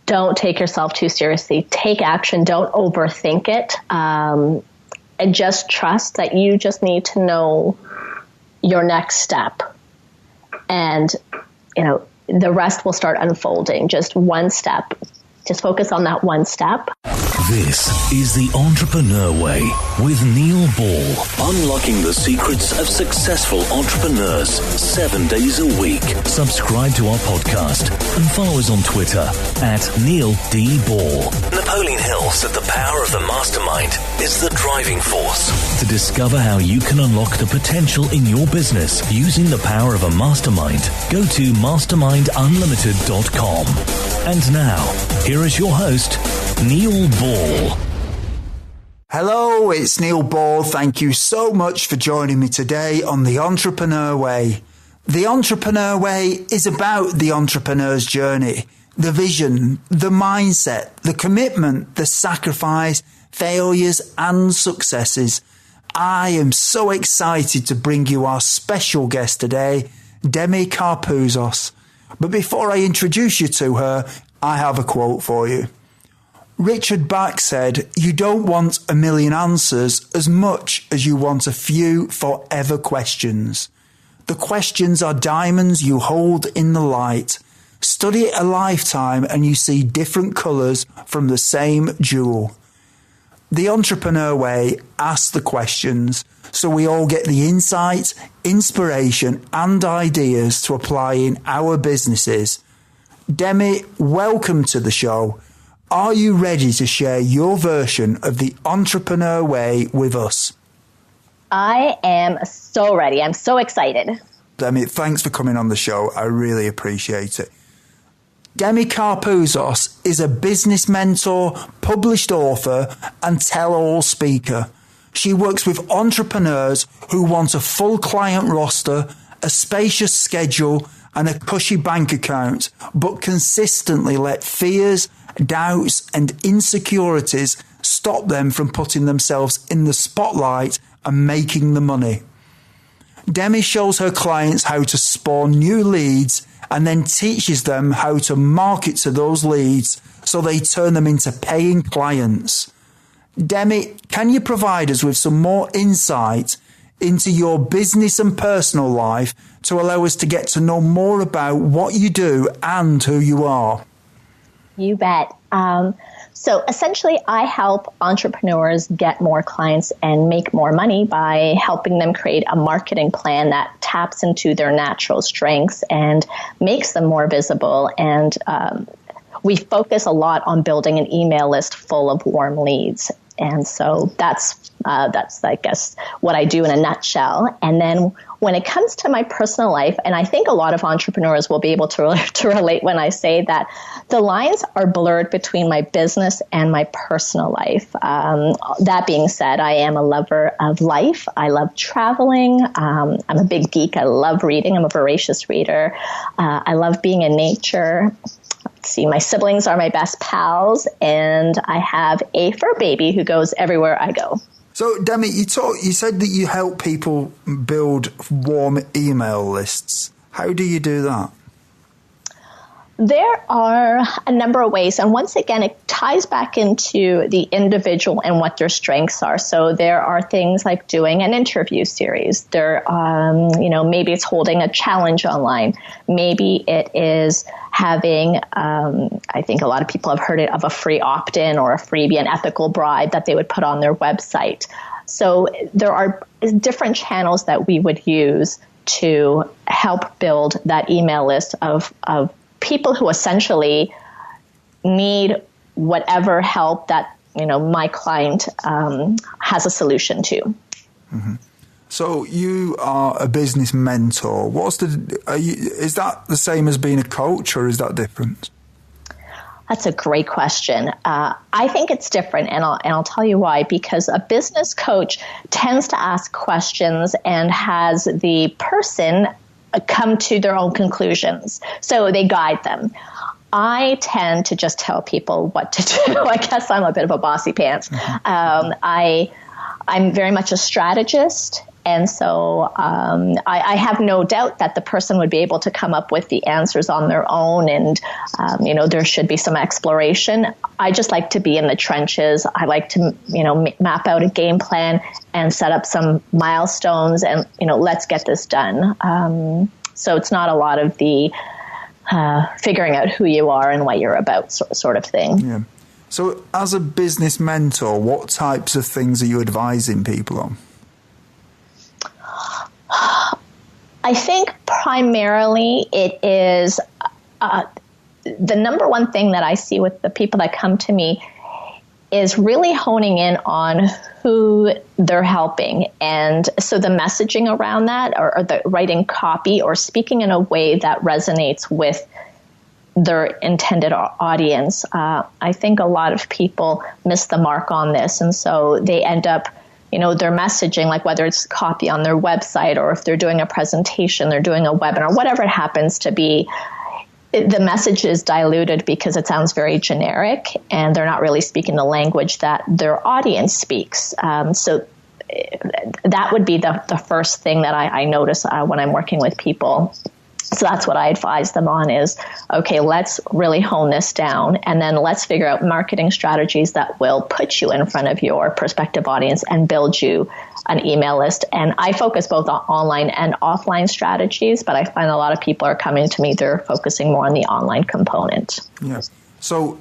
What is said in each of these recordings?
don't take yourself too seriously. Take action. Don't overthink it. And just trust that you just need to know your next step. And, the rest will start unfolding. Just one step. Just focus on that one step. This is The Entrepreneur Way with Neil Ball. Unlocking the secrets of successful entrepreneurs 7 days a week. Subscribe to our podcast and follow us on Twitter at Neil D. Ball. Napoleon Hill said the power of the mastermind is the driving force. To discover how you can unlock the potential in your business using the power of a mastermind, go to mastermindunlimited.com. And now, here is your host, Neil Ball. Hello, it's Neil Ball. Thank you so much for joining me today on The Entrepreneur Way. The Entrepreneur Way is about the entrepreneur's journey, the vision, the mindset, the commitment, the sacrifice, failures and successes. I am so excited to bring you our special guest today, Demi Karpouzos. But before I introduce you to her, I have a quote for you. Richard Bach said, "You don't want a million answers as much as you want a few forever questions. The questions are diamonds you hold in the light. Study it a lifetime and you see different colours from the same jewel." The Entrepreneur Way asks the questions so we all get the insight, inspiration and ideas to apply in our businesses. Demi, welcome to the show. Are you ready to share your version of the Entrepreneur Way with us? I am so ready. I'm so excited. Demi, thanks for coming on the show. I really appreciate it. Demi Karpouzos is a business mentor, published author, and tell-all speaker. She works with entrepreneurs who want a full client roster, a spacious schedule, and a cushy bank account, but consistently let fears, doubts, and insecurities stop them from putting themselves in the spotlight and making the money. Demi shows her clients how to spawn new leads and then teaches them how to market to those leads so they turn them into paying clients. Demi, can you provide us with some more insight into your business and personal life to allow us to get to know more about what you do and who you are? You bet. So essentially, I help entrepreneurs get more clients and make more money by helping them create a marketing plan that taps into their natural strengths and makes them more visible. And we focus a lot on building an email list full of warm leads. And so that's I guess, what I do in a nutshell. And then when it comes to my personal life, and I think a lot of entrepreneurs will be able to relate when I say that the lines are blurred between my business and my personal life. That being said, I am a lover of life. I love traveling. I'm a big geek. I love reading. I'm a voracious reader. I love being in nature. Let's see, my siblings are my best pals, and I have a fur baby who goes everywhere I go. So, Demi, you said that you help people build warm email lists. How do you do that? There are a number of ways. And once again, it ties back into the individual and what their strengths are. So there are things like doing an interview series. There, maybe it's holding a challenge online. Maybe it is having, I think a lot of people have heard of a free opt-in or a freebie, an ethical bribe that they would put on their website. So there are different channels that we would use to help build that email list of people who essentially need whatever help that, my client has a solution to. Mm-hmm. So you are a business mentor. Is that the same as being a coach, or is that different? That's a great question. I think it's different, and I'll tell you why. Because a business coach tends to ask questions and has the person come to their own conclusions. So they guide them. I tend to just tell people what to do. I guess I'm a bit of a bossy pants. I'm very much a strategist, And so I have no doubt that the person would be able to come up with the answers on their own. And, there should be some exploration. I just like to be in the trenches. I like to, map out a game plan and set up some milestones and, let's get this done. So it's not a lot of the figuring out who you are and what you're about sort of thing. Yeah. So as a business mentor, what types of things are you advising people on? I think primarily it is the number one thing that I see with the people that come to me is really honing in on who they're helping. And so the messaging around that or the writing copy or speaking in a way that resonates with their intended audience. I think a lot of people miss the mark on this. And so they end up, their messaging, like whether it's copy on their website or if they're doing a presentation, they're doing a webinar, whatever it happens to be, the message is diluted because it sounds very generic and they're not really speaking the language that their audience speaks. So that would be the first thing that I notice when I'm working with people. So that's what I advise them on is, okay, let's really hone this down and then let's figure out marketing strategies that will put you in front of your prospective audience and build you an email list. And I focus both on online and offline strategies, but I find a lot of people are coming to me, they're focusing more on the online component. Yeah. So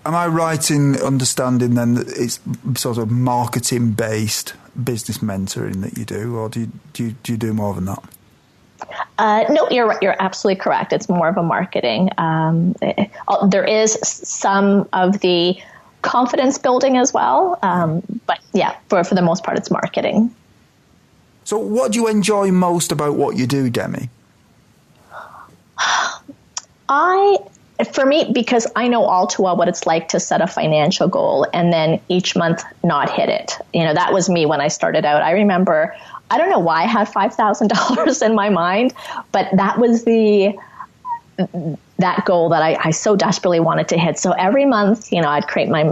am I right in understanding then that it's sort of marketing-based business mentoring that you do, or do you do more than that? No, you're absolutely correct. It's more of a marketing. There is some of the confidence building as well. But yeah, for the most part, it's marketing. So what do you enjoy most about what you do, Demi? For me, because I know all too well what it's like to set a financial goal and then each month not hit it. That was me when I started out. I remember, I don't know why I had $5,000 in my mind, but that was that goal that I so desperately wanted to hit. So every month, I'd create my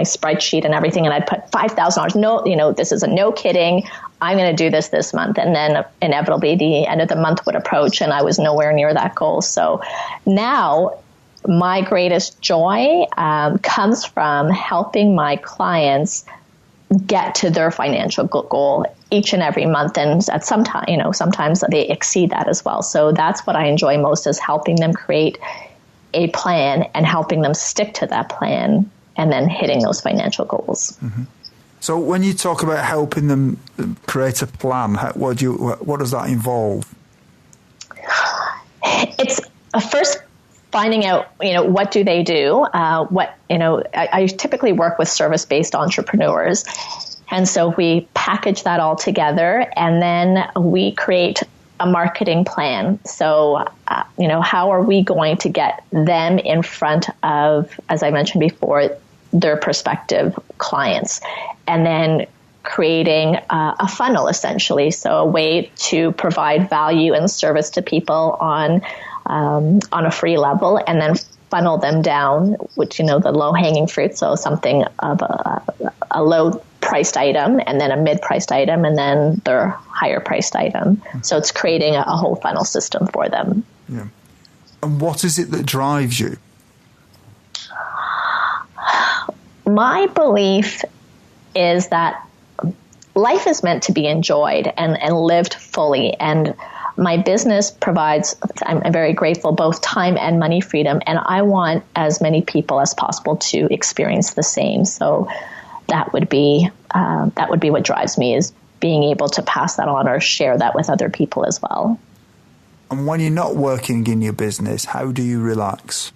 spreadsheet and everything, and I'd put $5,000. No, this is a no kidding. I'm going to do this month. And then inevitably the end of the month would approach and I was nowhere near that goal. So now my greatest joy comes from helping my clients get to their financial goal each and every month. And at some time, sometimes they exceed that as well. So that's what I enjoy most, is helping them create a plan and helping them stick to that plan and then hitting those financial goals. Mm-hmm. So when you talk about helping them create a plan, what does that involve? It's first finding out, what do they do? I typically work with service-based entrepreneurs. And so we package that all together and then we create a marketing plan. So, how are we going to get them in front of, as I mentioned before, their prospective clients, and then creating a funnel essentially. So a way to provide value and service to people on a free level, and then funnel them down, which, the low hanging fruit. So something of a low priced item, and then a mid priced item, and then their higher priced item. So it's creating a whole funnel system for them. Yeah. And what is it that drives you? My belief is that life is meant to be enjoyed and lived fully. And my business provides, I'm very grateful, both time and money freedom. And I want as many people as possible to experience the same. So that would be what drives me, is being able to pass that on or share that with other people as well. And when you're not working in your business, how do you relax?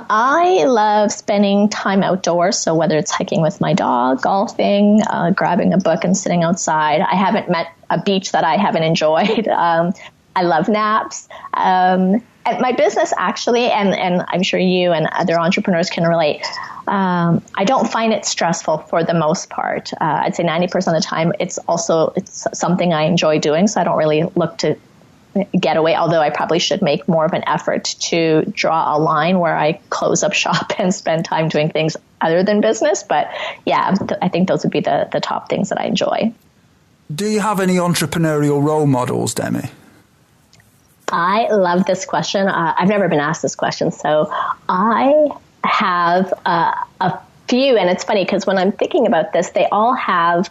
I love spending time outdoors. So whether it's hiking with my dog, golfing, grabbing a book and sitting outside. I haven't met a beach that I haven't enjoyed. I love naps. And my business actually, and I'm sure you and other entrepreneurs can relate, I don't find it stressful for the most part. I'd say 90% of the time it's something I enjoy doing. So I don't really look to getaway, although I probably should make more of an effort to draw a line where I close up shop and spend time doing things other than business. But yeah, I think those would be the top things that I enjoy. Do you have any entrepreneurial role models, Demi? I love this question. I've never been asked this question. So I have a few, and it's funny because when I'm thinking about this, they all have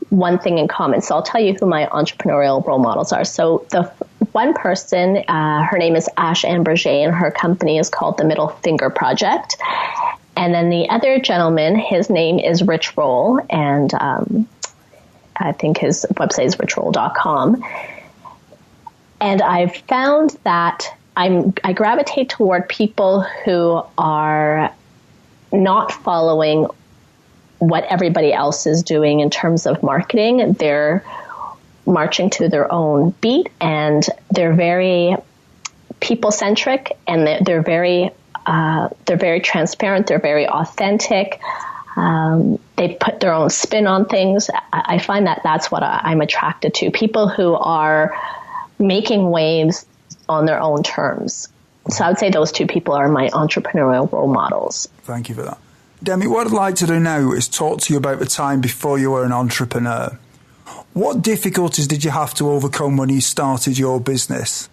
one thing in common. So I'll tell you who my entrepreneurial role models are. So the one person, her name is Ash Amberger, and her company is called the Middle Finger Project. And then the other gentleman, his name is Rich Roll, and I think his website is richroll.com. And I've found that I gravitate toward people who are not following what everybody else is doing in terms of marketing. They're marching to their own beat, and they're very people-centric, and they're very transparent. They're very authentic. They put their own spin on things. I find that that's what I'm attracted to. People who are making waves on their own terms. So I would say those two people are my entrepreneurial role models. Thank you for that. Demi, what I'd like to do now is talk to you about the time before you were an entrepreneur. What difficulties did you have to overcome when you started your business?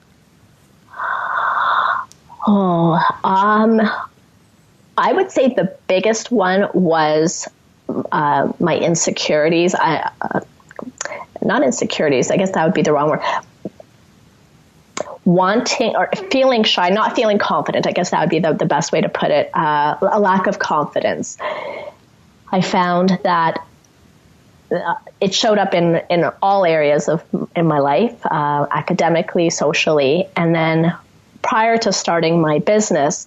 I would say the biggest one was my insecurities. Not insecurities, I guess that would be the wrong word. Wanting or feeling shy, not feeling confident. I guess that would be the best way to put it. A lack of confidence. I found that it showed up in all areas in my life, academically, socially, and then prior to starting my business,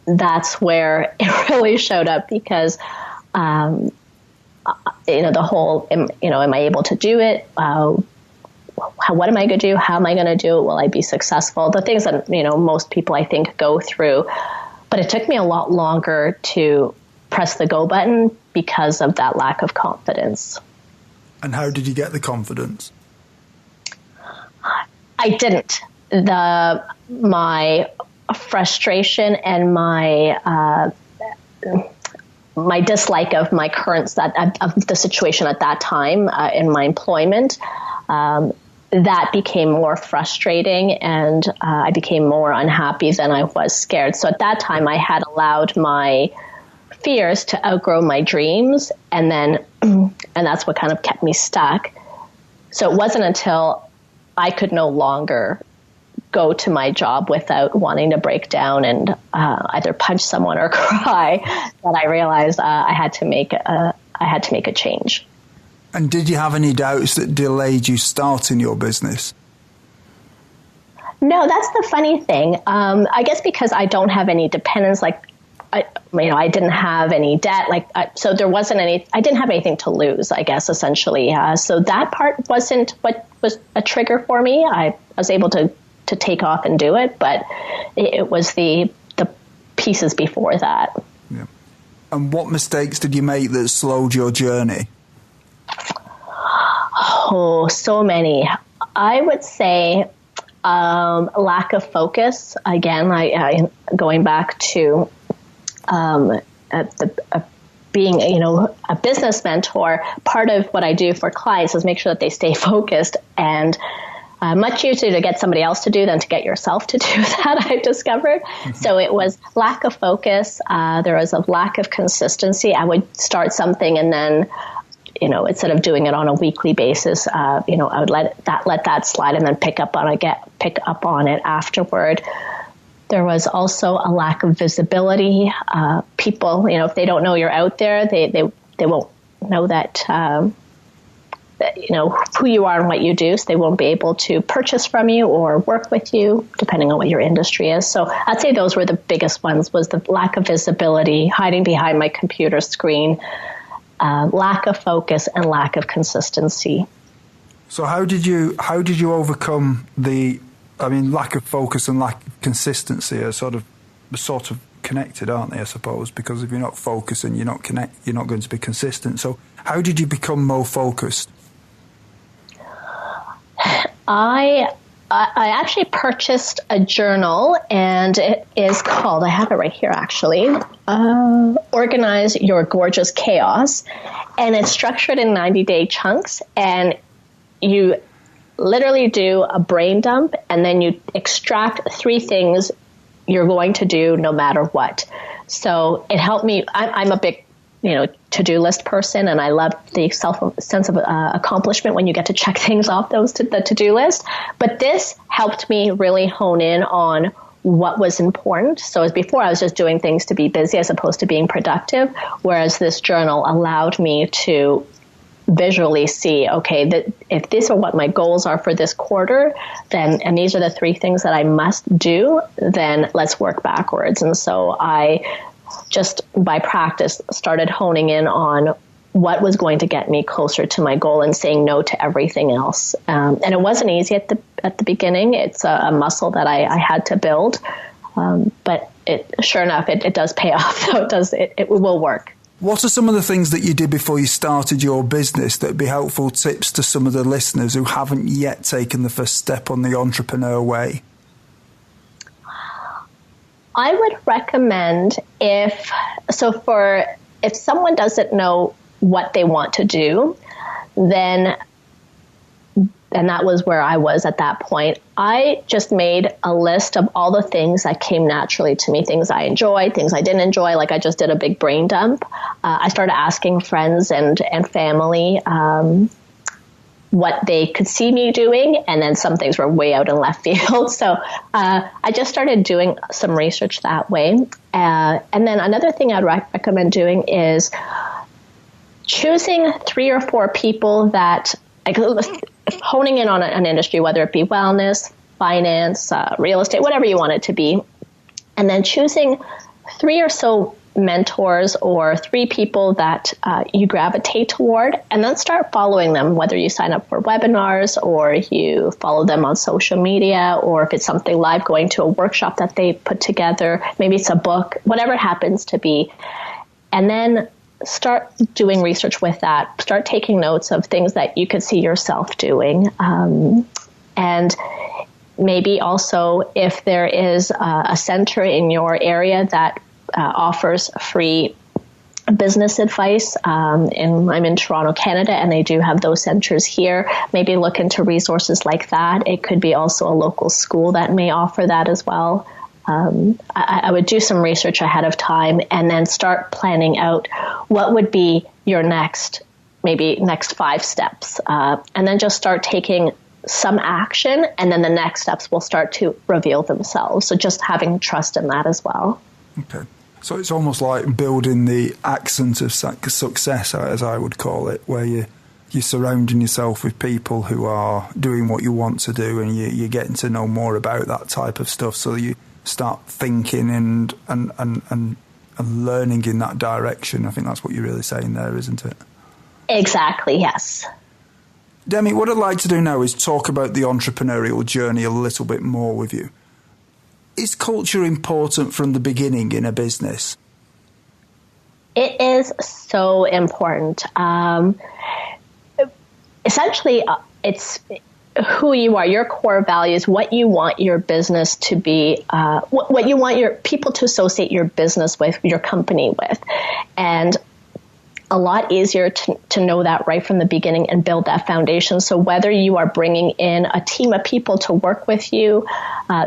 that's where it really showed up because, the whole, am I able to do it? What am I going to do? How am I going to do it? Will I be successful? The things that, most people I think go through, but it took me a lot longer to press the go button because of that lack of confidence. And how did you get the confidence? I didn't. My frustration and my dislike of my current of the situation at that time in my employment, that became more frustrating, and I became more unhappy than I was scared. So at that time, I had allowed my fears to outgrow my dreams, and that's what kind of kept me stuck. So it wasn't until I could no longer go to my job without wanting to break down and either punch someone or cry that I realized I had to make a change. And did you have any doubts that delayed you starting your business? No, that's the funny thing. I guess because I don't have any dependents, I didn't have any debt, so there wasn't any. I didn't have anything to lose, I guess, essentially. So that part wasn't what was a trigger for me. I was able to take off and do it, but it was the pieces before that. Yeah. And what mistakes did you make that slowed your journey? Oh, so many. I would say lack of focus. Again, I going back to being, a business mentor. Part of what I do for clients is make sure that they stay focused, and much easier to get somebody else to do than to get yourself to do that, I've discovered. Mm-hmm. So it was lack of focus. There was a lack of consistency. I would start something and then, instead of doing it on a weekly basis, I would let that slide and then pick up on it afterward. There was also a lack of visibility. People, if they don't know you're out there, they won't know that, who you are and what you do, so they won't be able to purchase from you or work with you, depending on what your industry is. So I'd say those were the biggest ones, was the lack of visibility, hiding behind my computer screen, lack of focus, and lack of consistency. So how did you overcome lack of focus and lack of consistency are sort of connected, aren't they, I suppose? Because if you're not focused and you're not going to be consistent. So how did you become more focused? I I actually purchased a journal, and it is called, I have it right here actually, Organize Your Gorgeous Chaos. And it's structured in 90-day chunks, and you literally do a brain dump, and then you extract 3 things you're going to do no matter what. So it helped me. I'm a big, to-do list person, and I love the sense of accomplishment when you get to check things off the to-do list. But this helped me really hone in on what was important. So as before, I was just doing things to be busy as opposed to being productive, whereas this journal allowed me to visually see, okay, that if these are what my goals are for this quarter, then, and these are the 3 things that I must do, then let's work backwards. And so I just by practice started honing in on what was going to get me closer to my goal and saying no to everything else. And it wasn't easy at the beginning. It's a muscle that I had to build. But sure enough, it does pay off. So it will work. What are some of the things that you did before you started your business that would be helpful tips to some of the listeners who haven't yet taken the first step on the entrepreneur way? I would recommend if someone doesn't know what they want to do, then, and that was where I was at that point, I just made a list of all the things that came naturally to me, things I enjoyed, things I didn't enjoy. Like I just did a big brain dump. I started asking friends and family what they could see me doing, and then some things were way out in left field. So I just started doing some research that way. And then another thing I'd recommend doing is choosing 3 or 4 people that, honing in on an industry, whether it be wellness, finance, real estate, whatever you want it to be, and then choosing 3 or so mentors or 3 people that you gravitate toward, and then start following them, whether you sign up for webinars or you follow them on social media, or if it's something live, going to a workshop that they put together, maybe it's a book, whatever it happens to be. And then start doing research with that. Start taking notes of things that you could see yourself doing. And maybe also if there is a center in your area that offers free business advice. I'm in Toronto, Canada, and they do have those centers here. Maybe look into resources like that. It could be also a local school that may offer that as well. I would do some research ahead of time and then start planning out what would be your next 5 steps. And then just start taking some action, and then the next steps will start to reveal themselves. So just having trust in that as well. Okay. So it's almost like building the accent of success, as I would call it, where you're surrounding yourself with people who are doing what you want to do, and you're getting to know more about that type of stuff, so you start thinking and learning in that direction. I think that's what you're really saying there, isn't it? Exactly, yes. Demi, what I'd like to do now is talk about the entrepreneurial journey a little bit more with you. Is culture important from the beginning in a business? It is so important. Essentially, it's who you are, your core values, what you want your business to be, what you want your people to associate your business with, your company with. And a lot easier to know that right from the beginning and build that foundation. So whether you are bringing in a team of people to work with you,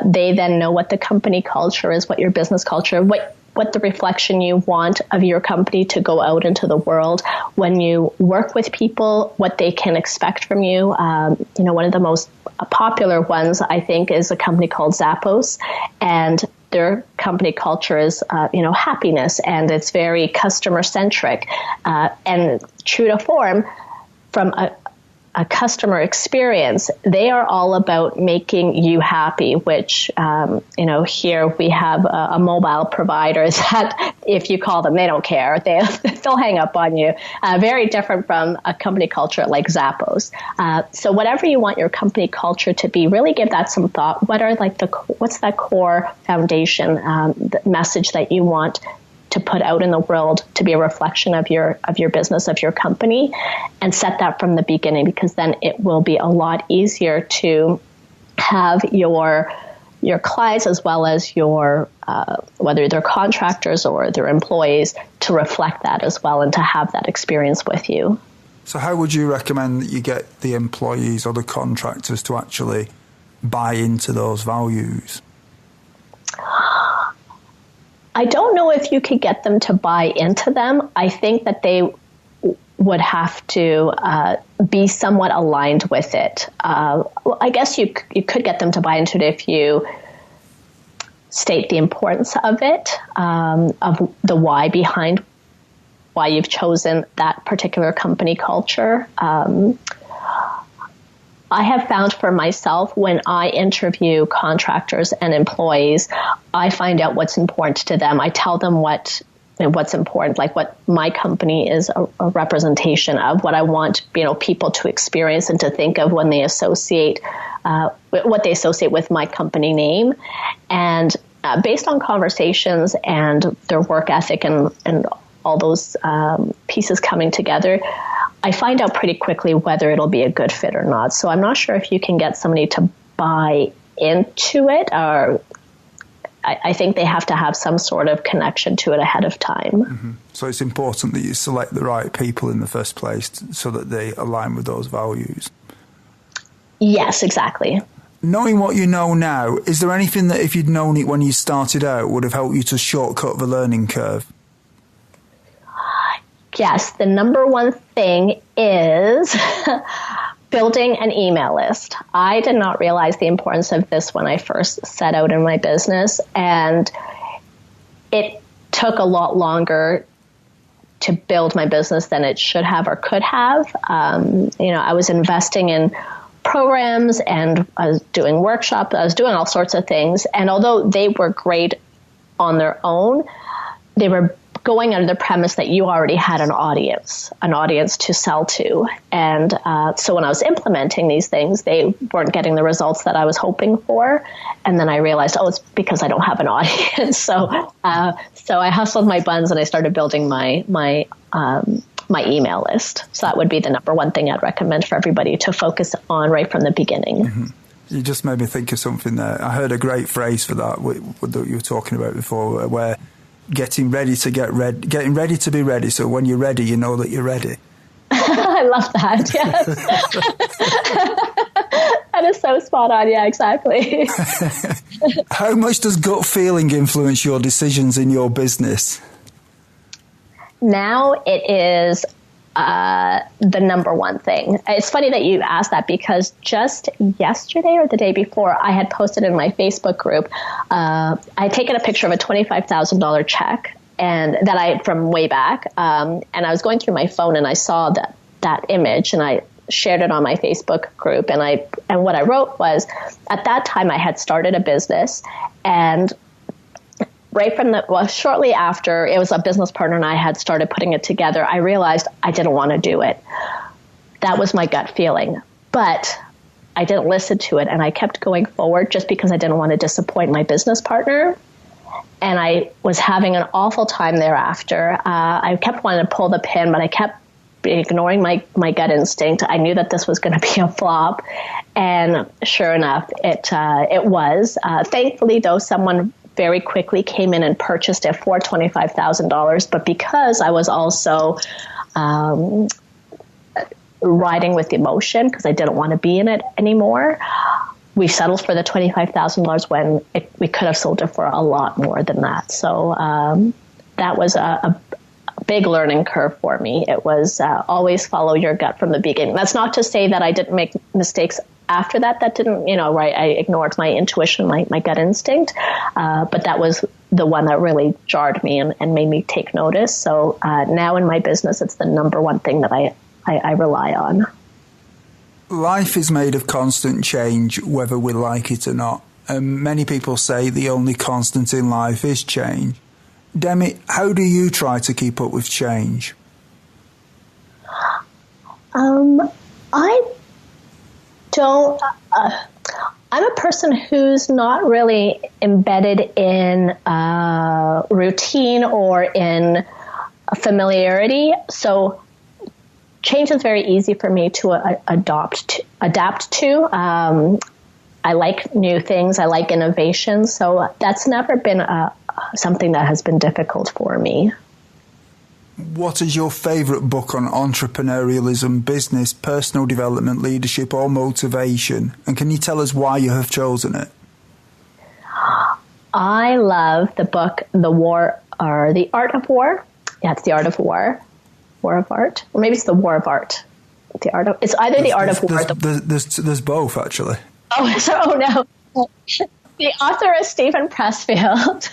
they then know what the company culture is, what your business culture, what the reflection you want of your company to go out into the world. When you work with people, what they can expect from you. One of the most popular ones, I think, is a company called Zappos, and their company culture is, happiness, and it's very customer centric, and true to form from a customer experience. They are all about making you happy, which, here we have a mobile provider that if you call them, they don't care. They'll hang up on you. Very different from a company culture like Zappos. So whatever you want your company culture to be, really give that some thought. What's that core foundation, the message that you want to put out in the world to be a reflection of your business, of your company, and set that from the beginning, because then it will be a lot easier to have your clients as well as your whether they're contractors or their employees to reflect that as well and to have that experience with you. So how would you recommend that you get the employees or the contractors to actually buy into those values? I don't know if you could get them to buy into them. I think that they would have to be somewhat aligned with it. I guess you could get them to buy into it if you state the importance of it, of the why behind why you've chosen that particular company culture. I have found for myself when I interview contractors and employees, I find out what's important to them. I tell them what's important, like what my company is a representation of, what I want, people to experience and to think of when they associate, what they associate with my company name. And based on conversations and their work ethic and all those pieces coming together, I find out pretty quickly whether it'll be a good fit or not. So I'm not sure if you can get somebody to buy into it, or I think they have to have some sort of connection to it ahead of time. Mm-hmm. So it's important that you select the right people in the first place so that they align with those values. Yes, exactly. Knowing what you know now, is there anything that if you'd known it when you started out would have helped you to shortcut the learning curve? Yes, the number one thing is building an email list. I did not realize the importance of this when I first set out in my business, and it took a lot longer to build my business than it should have or could have. I was investing in programs and I was doing workshops. I was doing all sorts of things. And although they were great on their own, they were going under the premise that you already had an audience to sell to. And so when I was implementing these things, they weren't getting the results that I was hoping for. And then I realized, it's because I don't have an audience. So I hustled my buns and I started building my email list. So that would be the number one thing I'd recommend for everybody to focus on right from the beginning. Mm-hmm. You just made me think of something there. I heard a great phrase for that you were talking about before, where getting ready to be ready. So when you're ready, you know that you're ready. I love that. Yes. That is so spot on. Yeah, exactly. How much does gut feeling influence your decisions in your business? Now it is the number one thing. It's funny that you asked that because just yesterday or the day before, I had posted in my Facebook group, I had taken a picture of a $25,000 check from way back. And I was going through my phone and I saw that image and I shared it on my Facebook group. And what I wrote was, at that time I had started a business, and shortly after, it was a business partner and I had started putting it together, I realized I didn't want to do it. That was my gut feeling. But I didn't listen to it and I kept going forward just because I didn't want to disappoint my business partner. And I was having an awful time thereafter. I kept wanting to pull the pin, but I kept ignoring my gut instinct. I knew that this was going to be a flop. And sure enough, it was. Thankfully, though, someone very quickly came in and purchased it for $25,000. But because I was also riding with the emotion because I didn't want to be in it anymore, we settled for the $25,000 when we could have sold it for a lot more than that. So that was a big learning curve for me. It was always follow your gut from the beginning. That's not to say that I didn't make mistakes after that. That didn't, I ignored my intuition, my gut instinct. But that was the one that really jarred me and made me take notice. So now in my business, it's the number one thing that I rely on. Life is made of constant change, whether we like it or not. Many people say the only constant in life is change. Demi, how do you try to keep up with change? I don't. I'm a person who's not really embedded in routine or in familiarity. So change is very easy for me to adapt to. I like new things. I like innovation. So that's never been something that has been difficult for me. What is your favorite book on entrepreneurialism, business, personal development, leadership, or motivation? And can you tell us why you have chosen it? I love the book, The Art of War. Yeah, it's The Art of War. War of Art. Or maybe it's The War of Art. It's either The Art of War. There's both, actually. Oh no. The author is Stephen Pressfield.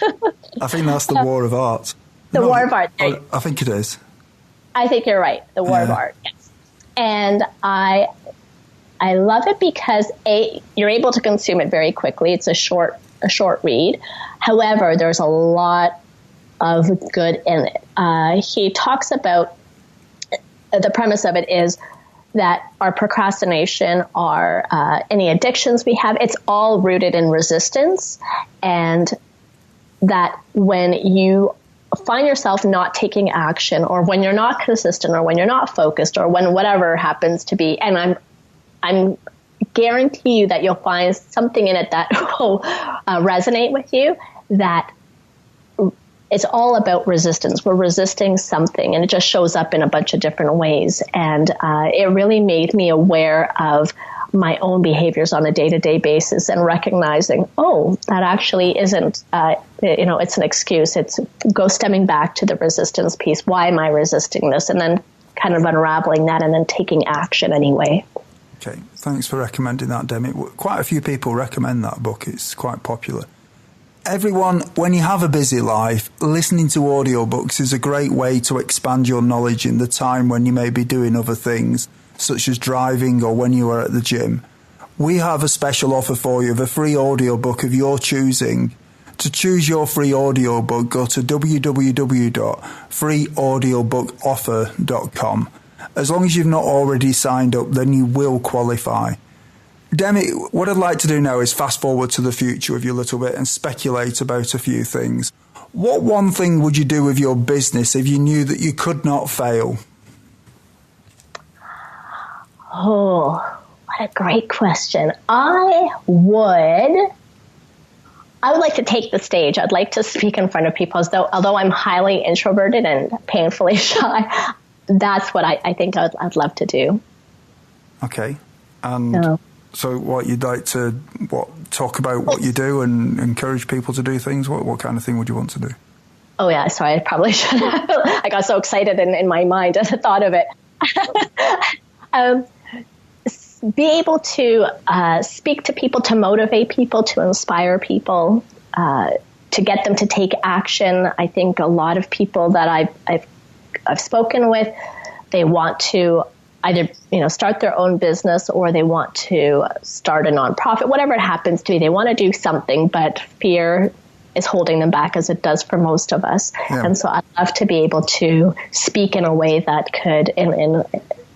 I think that's The War of Art. War of Art. I think it is. I think you're right. The War of Art, yes. And I love it because you're able to consume it very quickly. It's a short read. However, there's a lot of good in it. He talks about the premise of it is that our procrastination, our any addictions we have, it's all rooted in resistance, and that when you find yourself not taking action, or when you're not consistent, or when you're not focused, or when whatever happens to be, and I'm guarantee you that you'll find something in it that will resonate with you, that it's all about resistance. We're resisting something, and it just shows up in a bunch of different ways. And it really made me aware of my own behaviors on a day-to-day basis, and recognizing, that actually isn't, it's an excuse. It's stemming back to the resistance piece. Why am I resisting this? And then kind of unraveling that and then taking action anyway. Okay, thanks for recommending that, Demi. Quite a few people recommend that book. It's quite popular. Everyone, when you have a busy life, listening to audiobooks is a great way to expand your knowledge in the time when you may be doing other things, such as driving or when you are at the gym. We have a special offer for you of a free audiobook of your choosing. To choose your free audiobook, go to www.freeaudiobookoffer.com. As long as you've not already signed up, then you will qualify. Demi, what I'd like to do now is fast forward to the future with you a little bit and speculate about a few things. What one thing would you do with your business if you knew that you could not fail? Oh, what a great question. I would like to take the stage. I'd like to speak in front of people, although I'm highly introverted and painfully shy. That's what I think I'd love to do. Okay. And so what you'd like to talk about what you do and encourage people to do things? What kind of thing would you want to do? Oh yeah, sorry, I probably should have. I got so excited in my mind at the thought of it. Be able to speak to people, to motivate people, to inspire people, to get them to take action. I think a lot of people that I've spoken with, they want to either start their own business, or they want to start a nonprofit, whatever it happens to be. They want to do something, but fear is holding them back, as it does for most of us. Yeah. And so I'd love to be able to speak in a way that could, in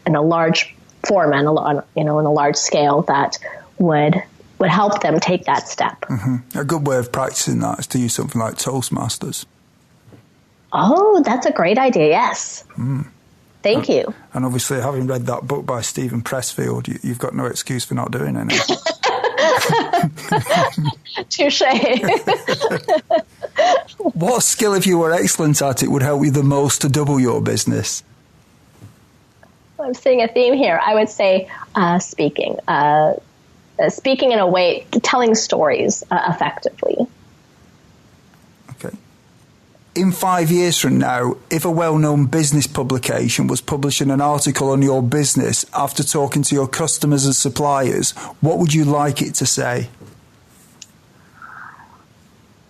a large format, in a large scale, that would help them take that step. Mm-hmm. A good way of practicing that is to use something like Toastmasters. Oh, that's a great idea. Yes. Thank you. And obviously, having read that book by Stephen Pressfield, you've got no excuse for not doing anything. Touche. What skill, if you were excellent at it, would help you the most to double your business? I'm seeing a theme here. I would say speaking. Speaking in a way, telling stories effectively. Okay. In 5 years from now, if a well-known business publication was publishing an article on your business after talking to your customers and suppliers, what would you like it to say?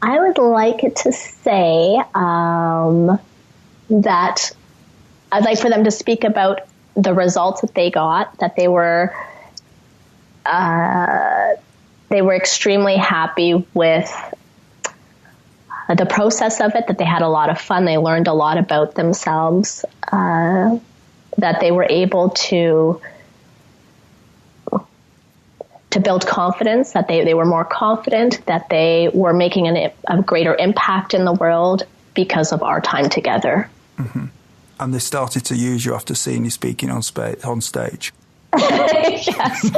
I would like it to say that I'd like for them to speak about the results that they got, that they were extremely happy with the process of it, that they had a lot of fun, they learned a lot about themselves, that they were able to build confidence, that they were more confident, that they were making a greater impact in the world because of our time together. Mm-hmm. And they started to use you after seeing you speaking on stage. Yes.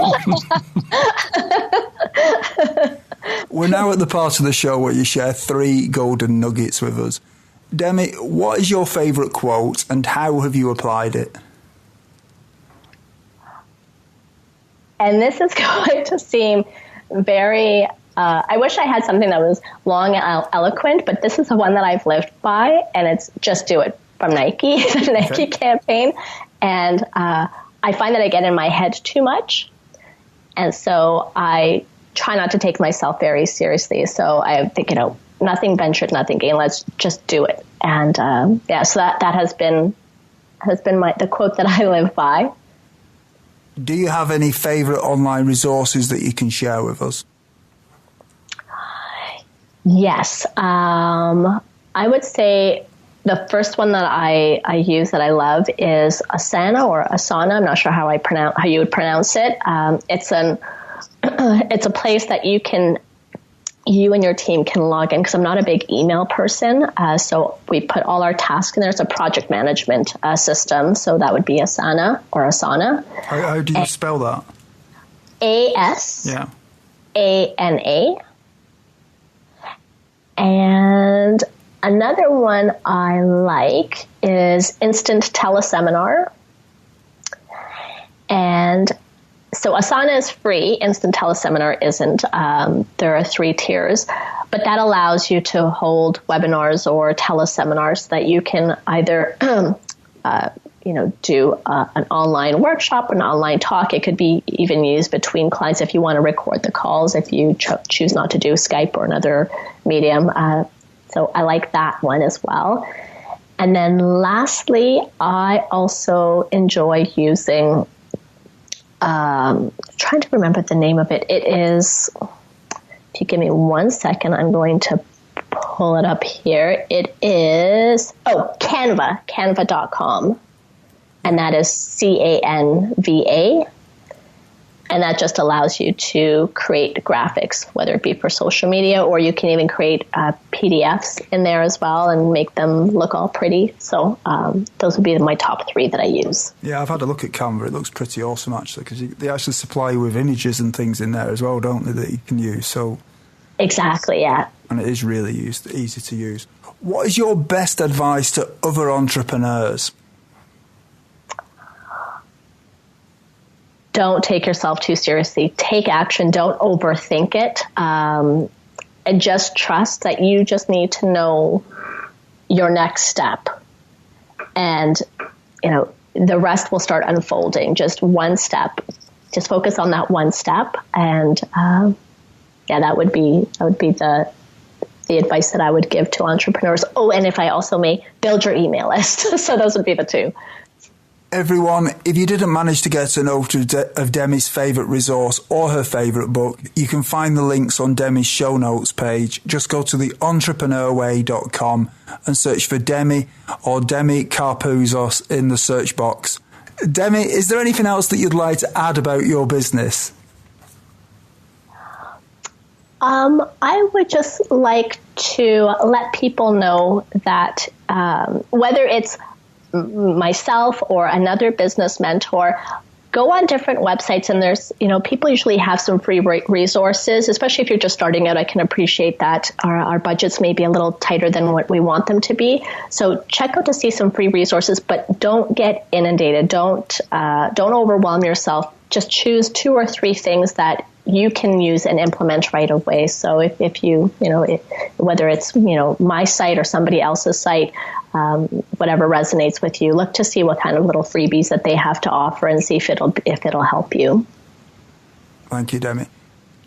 We're now at the part of the show where you share 3 golden nuggets with us. Demi, what is your favourite quote and how have you applied it? And this is going to seem very, I wish I had something that was long and eloquent, but this is the one that I've lived by, and it's just do it from Nike, the Nike campaign. And I find that I get in my head too much. And so I try not to take myself very seriously. So I think, nothing ventured, nothing gained. Let's just do it. And so that has been the quote that I live by. Do you have any favorite online resources that you can share with us? Yes. I would say the first one that I use that I love is Asana or Asana. I'm not sure how you would pronounce it. It's a place that you and your team can log in, because I'm not a big email person. So we put all our tasks in there. It's a project management system. So that would be Asana or Asana. How do you spell that? ASANA. And another one I like is Instant Teleseminar. And so Asana is free. Instant Teleseminar isn't. There are 3 tiers, but that allows you to hold webinars or teleseminars that you can either, do an online workshop, an online talk. It could be even used between clients if you want to record the calls, if you choose not to do Skype or another medium. So I like that one as well. And then lastly, I also enjoy using, trying to remember the name of it. It is, if you give me 1 second, I'm going to pull it up here. It is, Canva, canva.com. And that is Canva. And that just allows you to create graphics, whether it be for social media, or you can even create PDFs in there as well and make them look all pretty. So those would be my top 3 that I use. Yeah, I've had a look at Canva. It looks pretty awesome, actually, because they actually supply you with images and things in there as well, don't they, that you can use. So exactly, yeah. And it is really easy to use. What is your best advice to other entrepreneurs? Don't take yourself too seriously. Take action. Don't overthink it. And just trust that you just need to know your next step. And, the rest will start unfolding. Just one step. Just focus on that one step. And, that would be the advice that I would give to entrepreneurs. Oh, and if I also may, build your email list. So those would be the 2. Everyone, if you didn't manage to get a note of Demi's favourite resource or her favourite book, you can find the links on Demi's show notes page. Just go to theentrepreneurway.com and search for Demi or Demi Karpouzos in the search box. Demi, is there anything else that you'd like to add about your business? I would just like to let people know that whether it's myself or another business mentor, go on different websites, and there's, people usually have some free resources, especially if you're just starting out. I can appreciate that our budgets may be a little tighter than what we want them to be. So check out to see some free resources, but don't get inundated. Don't overwhelm yourself. Just choose 2 or 3 things that you can use and implement right away. So if you, whether it's, my site or somebody else's site, whatever resonates with you, look to see what kind of little freebies that they have to offer and see if it'll help you. Thank you, Demi.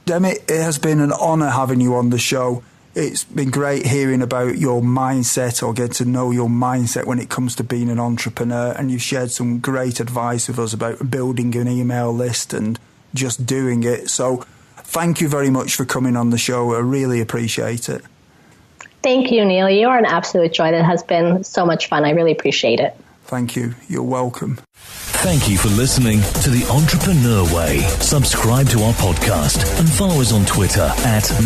Demi, it has been an honour having you on the show. It's been great hearing about your mindset, or get to know your mindset when it comes to being an entrepreneur. And you've shared some great advice with us about building an email list and just doing it. So thank you very much for coming on the show. I really appreciate it. Thank you, Neil. You are an absolute joy. That has been so much fun. I really appreciate it. Thank you. You're welcome. Thank you for listening to The Entrepreneur Way. Subscribe to our podcast and follow us on Twitter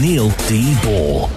@Neil D. Ball.